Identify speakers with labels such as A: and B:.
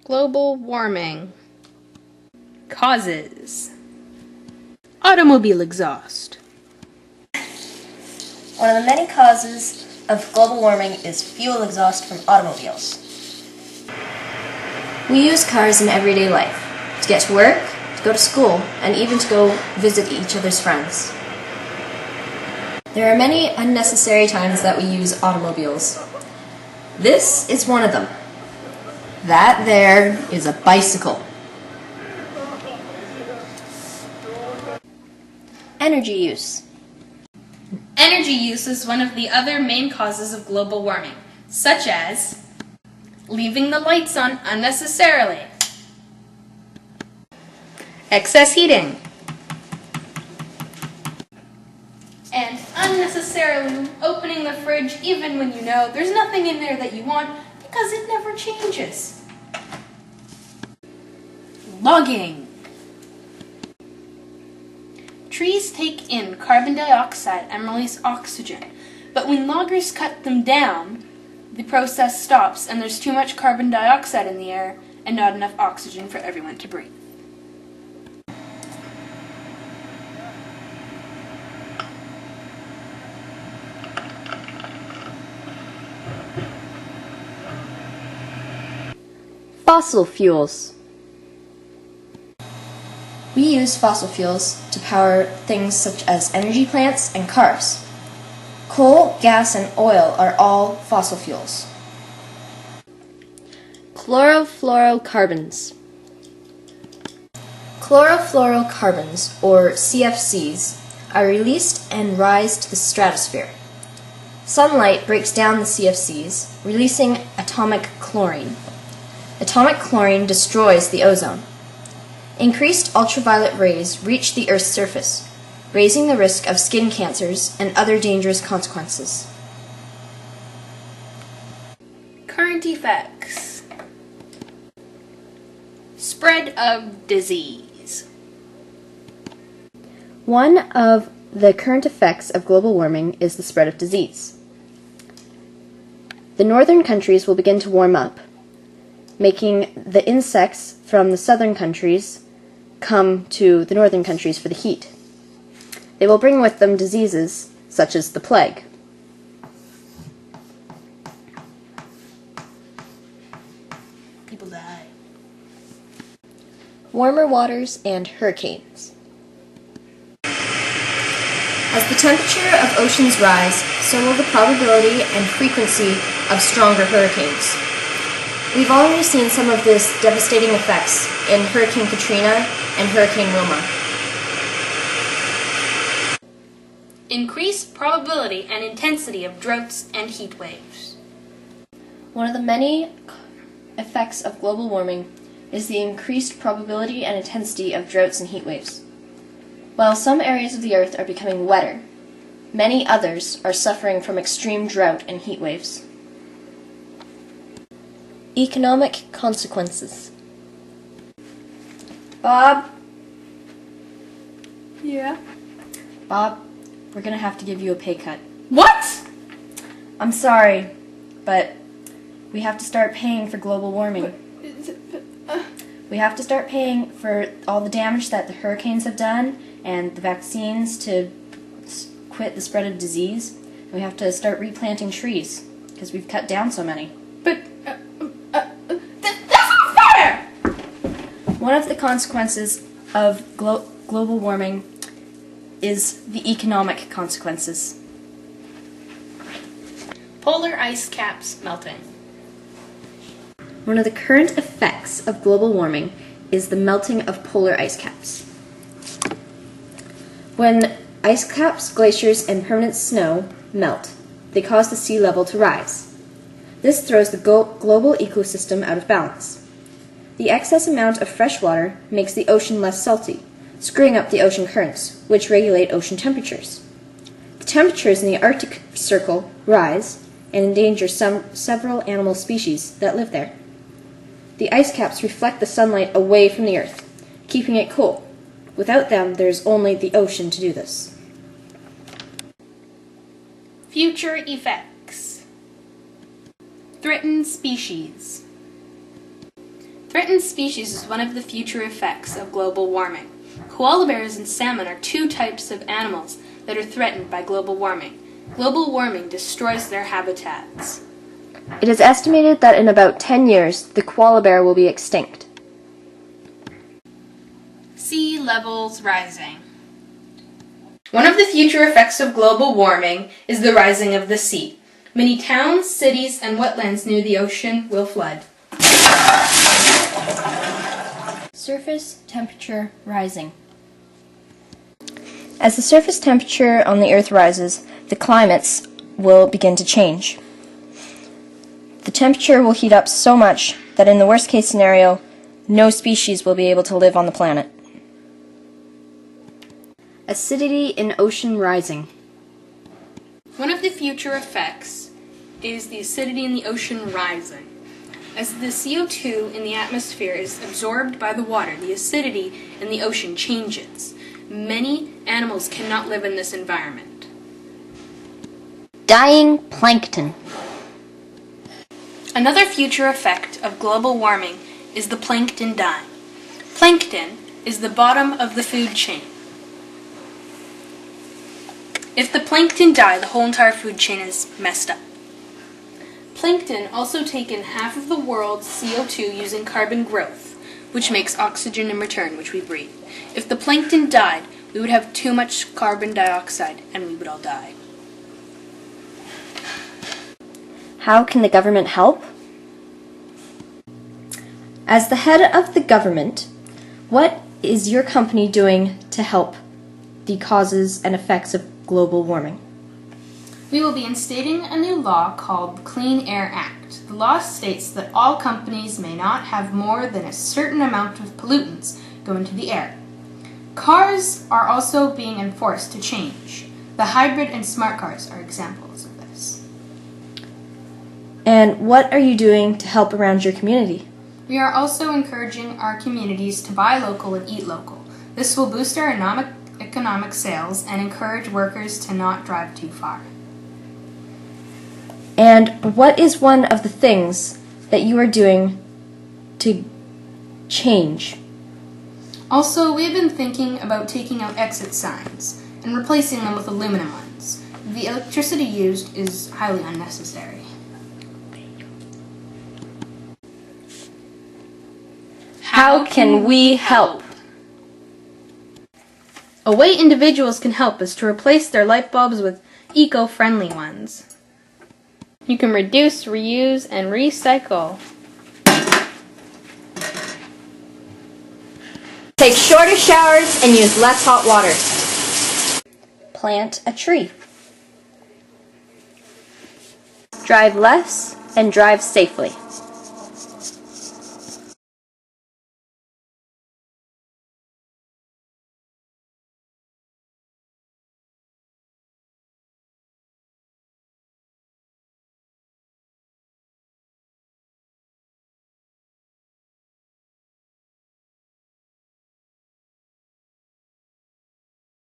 A: Global warming. Causes. Automobile exhaust.
B: One of the many causes of global warming is fuel exhaust from automobiles. We use cars in everyday life, to get to work, to go to school, and even to go visit each other's friends. There are many unnecessary times that we use automobiles. This is one of them. That there is a bicycle. Energy use.
A: Energy use is one of the other main causes of global warming, such as leaving the lights on unnecessarily, excess heating, and unnecessarily opening the fridge even when you know there's nothing in there that you want because it never changes. Logging. Trees take in carbon dioxide and release oxygen, but when loggers cut them down, the process stops and there's too much carbon dioxide in the air and not enough oxygen for everyone to breathe.
B: Fossil fuels. We use fossil fuels to power things such as energy plants and cars. Coal, gas, and oil are all fossil fuels. Chlorofluorocarbons. Chlorofluorocarbons, or CFCs, are released and rise to the stratosphere. Sunlight breaks down the CFCs, releasing atomic chlorine. Atomic chlorine destroys the ozone. Increased ultraviolet rays reach the Earth's surface, raising the risk of skin cancers and other dangerous consequences.
A: Current effects. Spread of disease.
B: One of the current effects of global warming is the spread of disease. The northern countries will begin to warm up, making the insects from the southern countries come to the northern countries for the heat. They will bring with them diseases such as the plague.
A: People die.
B: Warmer waters and hurricanes. As the temperature of oceans rise, so will the probability and frequency of stronger hurricanes. We've already seen some of this devastating effects in Hurricane Katrina and Hurricane Wilma.
A: Increased probability and intensity of droughts and heat waves.
B: One of the many effects of global warming is the increased probability and intensity of droughts and heat waves. While some areas of the earth are becoming wetter, many others are suffering from extreme drought and heat waves. Economic consequences. Bob?
A: Yeah?
B: Bob, we're going to have to give you a pay cut.
A: What?
B: I'm sorry, but we have to start paying for global warming. We have to start paying for all the damage that the hurricanes have done and the vaccines to quit the spread of disease. And we have to start replanting trees because we've cut down so many.
A: But, that's not fair!
B: One of the consequences of global warming is the economic consequences.
A: Polar ice caps melting.
B: One of the current effects of global warming is the melting of polar ice caps. When ice caps, glaciers, and permanent snow melt, they cause the sea level to rise. This throws the global ecosystem out of balance. The excess amount of fresh water makes the ocean less salty, screwing up the ocean currents, which regulate ocean temperatures. The temperatures in the Arctic Circle rise and endanger several animal species that live there. The ice caps reflect the sunlight away from the Earth, keeping it cool. Without them, there's only the ocean to do this.
A: Future effects. Threatened species. Threatened species is one of the future effects of global warming. Koala bears and salmon are two types of animals that are threatened by global warming. Global warming destroys their habitats.
B: It is estimated that in about 10 years, the koala bear will be extinct.
A: Sea levels rising. One of the future effects of global warming is the rising of the sea. Many towns, cities, and wetlands near the ocean will flood.
B: Surface temperature rising. As the surface temperature on the Earth rises, the climates will begin to change. The temperature will heat up so much that in the worst case scenario, no species will be able to live on the planet. Acidity in ocean rising.
A: One of the future effects is the acidity in the ocean rising. As the CO2 in the atmosphere is absorbed by the water, the acidity in the ocean changes. Many animals cannot live in this environment.
B: Dying plankton.
A: Another future effect of global warming is the plankton dying. Plankton is the bottom of the food chain. If the plankton die, the whole entire food chain is messed up. Plankton also take in half of the world's CO2 using carbon growth, which makes oxygen in return, which we breathe. If the plankton died, we would have too much carbon dioxide and we would all die.
B: How can the government help? As the head of the government, what is your company doing to help the causes and effects of global warming?
A: We will be instating a new law called the Clean Air Act. The law states that all companies may not have more than a certain amount of pollutants go into the air. Cars are also being enforced to change. The hybrid and smart cars are examples of this.
B: And what are you doing to help around your community?
A: We are also encouraging our communities to buy local and eat local. This will boost our economic sales and encourage workers to not drive too far.
B: And what is one of the things that you are doing to change?
A: Also, we have been thinking about taking out exit signs and replacing them with aluminum ones. The electricity used is highly unnecessary.
B: How can we help?
A: A way individuals can help is to replace their light bulbs with eco-friendly ones. You can reduce, reuse, and recycle.
B: Take shorter showers and use less hot water. Plant a tree. Drive less and drive safely.